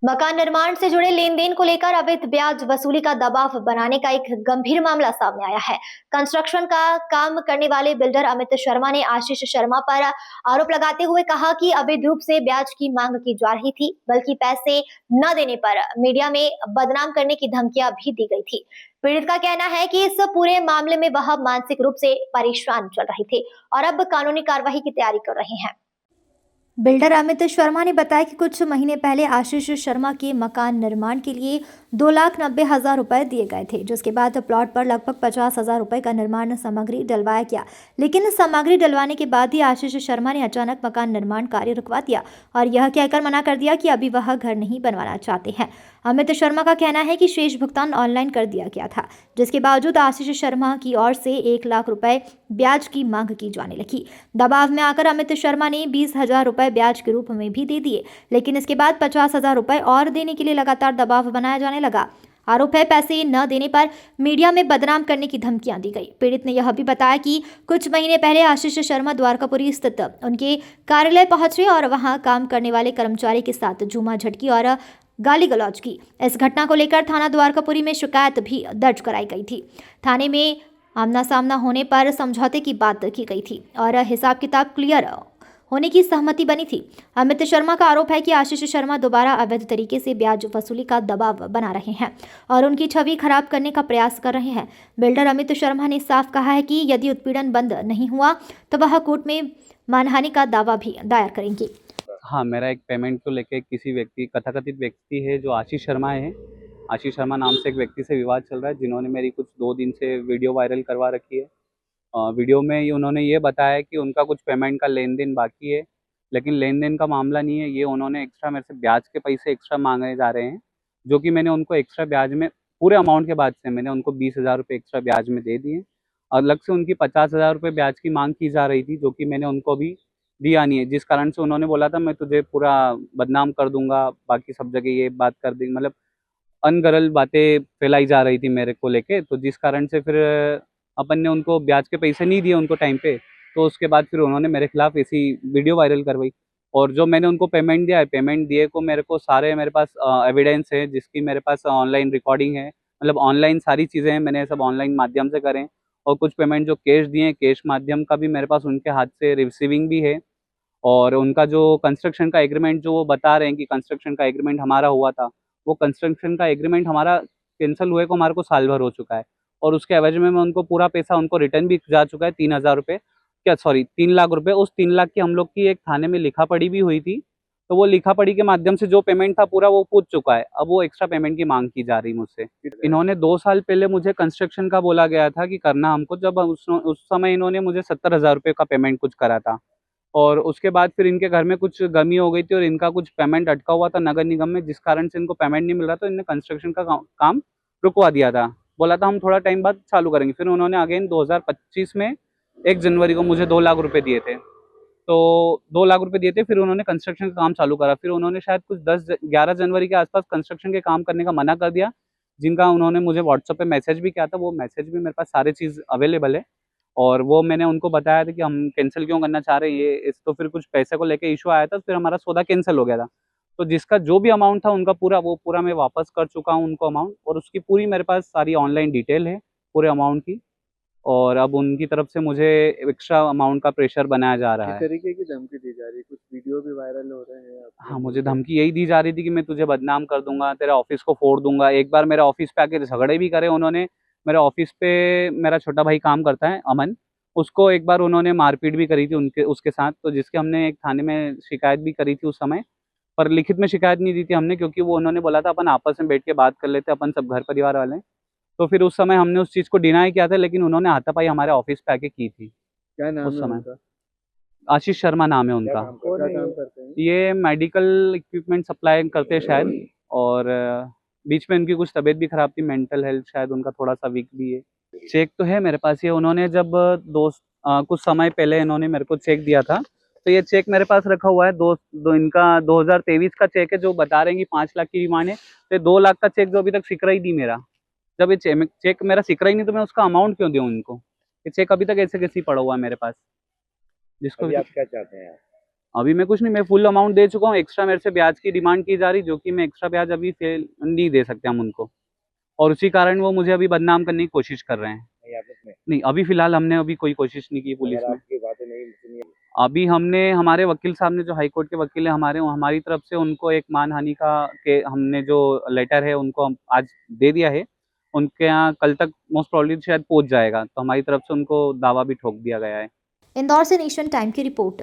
मकान निर्माण से जुड़े लेन देन को लेकर अवैध ब्याज वसूली का दबाव बनाने का एक गंभीर मामला सामने आया है। कंस्ट्रक्शन का काम करने वाले बिल्डर अमित शर्मा ने आशीष शर्मा पर आरोप लगाते हुए कहा कि अवैध रूप से ब्याज की मांग की जा रही थी, बल्कि पैसे न देने पर मीडिया में बदनाम करने की धमकियां भी दी गई थी। पीड़ित का कहना है कि इस पूरे मामले में वह मानसिक रूप से परेशान चल रहे थे और अब कानूनी कार्रवाई की तैयारी कर रहे हैं। बिल्डर अमित शर्मा ने बताया कि कुछ महीने पहले आशीष शर्मा के मकान निर्माण के लिए 2,90,000 रुपए दिए गए थे, जिसके बाद प्लॉट पर लगभग 50,000 रुपए का निर्माण सामग्री डलवाया गया। लेकिन सामग्री डलवाने के बाद ही आशीष शर्मा ने अचानक मकान निर्माण कार्य रुकवा दिया और यह कहकर मना कर दिया कि अभी वह घर नहीं बनवाना चाहते हैं। अमित शर्मा का कहना है कि शेष भुगतान ऑनलाइन कर दिया गया था, जिसके बावजूद आशीष शर्मा की ओर से 1 लाख रुपए ब्याज की मांग की जाने लगी। दबाव में आकर अमित शर्मा ने 20,000 रुपए ब्याज के रूप में भी दे दिए, लेकिन इसके बाद 50,000 रुपए और देने के लिए लगातार दबाव बनाया जाने लगा। आरोप है पैसे न देने पर मीडिया में बदनाम करने की धमकियां दी गई। पीड़ित ने यह भी बताया कि कुछ महीने पहले आशीष शर्मा द्वारकापुरी स्थित उनके कार्यालय पहुंचे और वहां काम करने वाले कर्मचारी के साथ झूमा झटकी और गाली गलौज की। इस घटना को लेकर थाना द्वारकापुरी में शिकायत भी दर्ज कराई गई थी। थाने में आमना सामना होने पर समझौते की बात की गई थी और हिसाब किताब क्लियर होने की सहमति बनी थी। अमित शर्मा का आरोप है कि आशीष शर्मा दोबारा अवैध तरीके से ब्याज वसूली का दबाव बना रहे हैं और उनकी छवि खराब करने का प्रयास कर रहे हैं। बिल्डर अमित शर्मा ने साफ कहा है कि यदि उत्पीड़न बंद नहीं हुआ तो वह कोर्ट में मानहानि का दावा भी दायर करेंगे। हाँ, मेरा एक पेमेंट को लेके किसी व्यक्ति, कथाकथित व्यक्ति है जो आशीष शर्मा है। आशीष शर्मा नाम से एक व्यक्ति से विवाद चल रहा है, जिन्होंने मेरी कुछ 2 दिन से वीडियो वायरल करवा रखी है। वीडियो में उन्होंने ये बताया कि उनका कुछ पेमेंट का लेन देन बाकी है, लेकिन लेन देन का मामला नहीं है। ये उन्होंने एक्स्ट्रा मेरे से ब्याज के पैसे एक्स्ट्रा मांगे जा रहे हैं, जो कि मैंने उनको एक्स्ट्रा ब्याज में, पूरे अमाउंट के बाद से मैंने उनको 20,000 रुपये एक्स्ट्रा ब्याज में दे दिए। अलग से उनकी 50,000 रुपये ब्याज की मांग की जा रही थी, जो कि मैंने उनको भी दिया नहीं है, जिस कारण से उन्होंने बोला था मैं तुझे पूरा बदनाम कर दूंगा, बाकी सब जगह ये बात कर देंगे, मतलब अनगरल बातें फैलाई जा रही थी मेरे को लेके। तो जिस कारण से फिर अपन ने उनको ब्याज के पैसे नहीं दिए उनको टाइम पे, तो उसके बाद फिर उन्होंने मेरे खिलाफ ऐसी वीडियो वायरल करवाई। और जो मैंने उनको पेमेंट दिया है, पेमेंट दिए को मेरे को सारे मेरे पास एविडेंस है, जिसकी मेरे पास ऑनलाइन रिकॉर्डिंग है, मतलब ऑनलाइन सारी चीज़ें हैं, मैंने सब ऑनलाइन माध्यम से करें। और कुछ पेमेंट जो कैश दिए हैं, कैश माध्यम का भी मेरे पास उनके हाथ से रिसीविंग भी है। और उनका जो कंस्ट्रक्शन का एग्रीमेंट जो वो बता रहे हैं कि कंस्ट्रक्शन का एग्रीमेंट हमारा हुआ था, वो कंस्ट्रक्शन का एग्रीमेंट हमारा कैंसिल हुए को हमारे को साल भर हो चुका है। और उसके एवज में मैं उनको पूरा पैसा उनको रिटर्न भी जा चुका है, 3,000 रुपये, क्या सॉरी 3 लाख रुपए। उस 3 लाख की हम लोग की एक थाने में लिखा पढ़ी भी हुई थी, तो वो लिखा पढ़ी के माध्यम से जो पेमेंट था पूरा वो पूछ चुका है। अब वो एक्स्ट्रा पेमेंट की मांग की जा रही मुझसे। इन्होंने 2 साल पहले मुझे कंस्ट्रक्शन का बोला गया था कि करना हमको, जब उस समय इन्होंने मुझे 70,000 रुपये का पेमेंट कुछ करा था। और उसके बाद फिर इनके घर में कुछ गमी हो गई थी और इनका कुछ पेमेंट अटका हुआ था नगर निगम में, जिस कारण से इनको पेमेंट नहीं मिल रहा, तो इन्होंने कंस्ट्रक्शन का काम रुकवा दिया था। बोला था हम थोड़ा टाइम बाद चालू करेंगे। फिर उन्होंने अगेन 2025 में 1 जनवरी को मुझे 2 लाख रुपए दिए थे। तो 2 लाख रुपए दिए थे, फिर उन्होंने कंस्ट्रक्शन का काम चालू करा। फिर उन्होंने शायद कुछ 11 जनवरी के आसपास कंस्ट्रक्शन के काम करने का मना कर दिया, जिनका उन्होंने मुझे व्हाट्सएप पे मैसेज भी किया था। वो मैसेज भी मेरे पास सारी चीज़ अवेलेबल है। और वो मैंने उनको बताया था कि हम कैंसिल क्यों करना चाह रहे हैं ये इस, तो फिर कुछ पैसे को लेके इशू आया था, फिर हमारा सौदा कैंसिल हो गया था। तो जिसका जो भी अमाउंट था उनका पूरा, वो पूरा मैं वापस कर चुका हूँ उनको अमाउंट, और उसकी पूरी मेरे पास सारी ऑनलाइन डिटेल है पूरे अमाउंट की। और अब उनकी तरफ से मुझे एक्स्ट्रा अमाउंट का प्रेशर बनाया जा रहा किस है। तरीके की धमकी दी जा रही है? कुछ वीडियो भी वायरल हो रहे हैं आपके? हाँ, मुझे धमकी यही दी जा रही थी कि मैं तुझे बदनाम कर दूंगा, तेरे ऑफिस को फोड़ दूंगा। एक बार मेरे ऑफिस पे आके झगड़े भी करे उन्होंने। मेरे ऑफिस पे मेरा छोटा भाई काम करता है, अमन, उसको एक बार उन्होंने मारपीट भी करी थी उनके उसके साथ, तो जिसके हमने एक थाने में शिकायत भी करी थी उस समय। पर लिखित में शिकायत नहीं दी थी हमने, क्योंकि वो उन्होंने बोला था अपन आपस में बैठ के बात कर लेते, अपन सब घर परिवार वाले हैं। तो फिर उस समय हमने उस चीज़ को डिनाई किया था, लेकिन उन्होंने हाथापाई हमारे ऑफिस पे आके की थी क्या नाम उस है समय। उनका? आशीष शर्मा नाम है उनका। क्या काम करते हैं? ये मेडिकल इक्विपमेंट सप्लाई करते हैं शायद। और बीच में उनकी कुछ तबीयत भी खराब थी, मेंटल हेल्थ शायद उनका थोड़ा सा वीक भी है। चेक तो है मेरे पास, ये उन्होंने जब कुछ समय पहले इन्होंने मेरे को चेक दिया था, तो ये चेक मेरे पास रखा हुआ है। इनका 2023 का चेक है, जो बता रहे हैं कि 5 लाख की डिमांड है। तो 2 लाख का चेक जो अभी तक सिकरा ही नहीं मेरा, जब ये चेक मेरा सिकरा ही नहीं, तो मैं उसका अमाउंट क्यों दूं उनको? ये चेक अभी तक ऐसे कैसे ही पड़ा हुआ है मेरे पास, जिसको अभी आप क्या चाहते हैं? अभी मैं कुछ नहीं, मैं फुल अमाउंट दे चुका हूँ। एक्स्ट्रा मेरे से ब्याज की डिमांड की जा रही, जो कि मैं एक्स्ट्रा ब्याज अभी फेल नहीं दे सकते हम उनको, और उसी कारण वो मुझे अभी बदनाम करने की कोशिश कर रहे हैं। नहीं आपस में नहीं, अभी फिलहाल हमने अभी कोई कोशिश नहीं की पुलिस अगर में। आपकी बातें नहीं सुनी अभी हमने, हमारे वकील साहब ने, जो हाई कोर्ट के वकील है हमारे, हमारी तरफ से उनको एक मानहानि का के हमने जो लेटर है उनको हम आज दे दिया है। उनके यहाँ कल तक मोस्ट प्रोबेबली शायद पहुंच जाएगा, तो हमारी तरफ से उनको दावा भी ठोक दिया गया है। इंदौर से नेशन टाइम की रिपोर्ट।